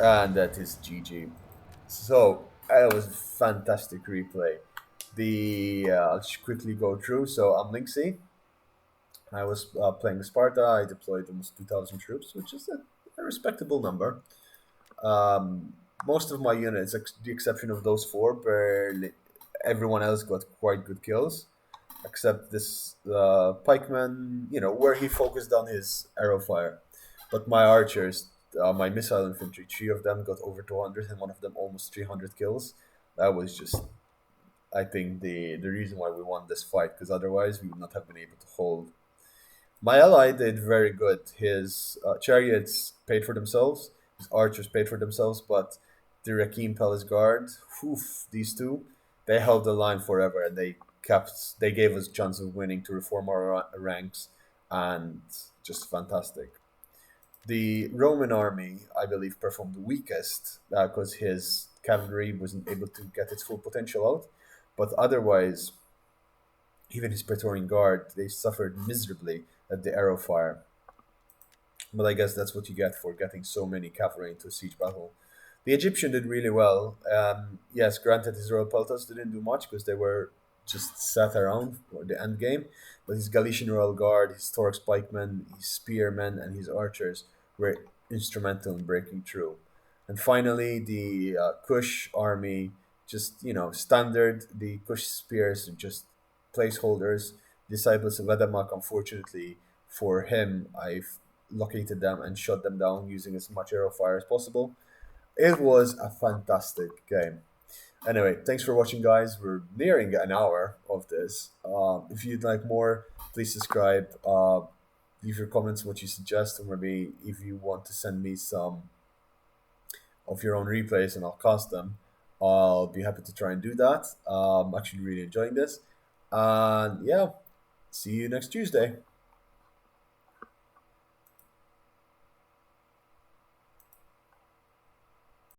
and that is GG. So that was a fantastic replay. I'll just quickly go through. So I'm Linksy. I was playing Sparta. I deployed almost 2,000 troops, which is a respectable number. Um, Most of my units, the exception of those four, barely everyone else got quite good kills, except this pikeman, where he focused on his arrow fire. But my archers, my missile infantry, three of them got over 200, and one of them almost 300 kills. That was just, I think, the reason why we won this fight, because otherwise we would not have been able to hold. My ally did very good. His chariots paid for themselves. His archers paid for themselves, but the Rakim Palace Guard, these two, they held the line forever, and they gave us chance of winning to reform our ranks, and just fantastic. The Roman army, I believe, performed the weakest because his cavalry wasn't able to get its full potential out, but otherwise, even his Praetorian Guard, they suffered miserably at the arrow fire. But I guess that's what you get for getting so many cavalry into a siege battle. The Egyptian did really well. Yes, granted, his Royal Peltas didn't do much because they were just sat around for the end game. But his Galician Royal Guard, his Torx pikemen, his spearmen, and his archers were instrumental in breaking through. And finally, the Kush army, just standard. The Kush spears are just placeholders. Disciples of Adamak, unfortunately for him, I've located them and shot them down using as much arrow fire as possible. It was a fantastic game. Anyway, thanks for watching, guys. We're nearing an hour of this. If you'd like more, please subscribe. Leave your comments what you suggest, or maybe if you want to send me some of your own replays and I'll cast them, I'll be happy to try and do that. I'm actually really enjoying this. And yeah, see you next Tuesday.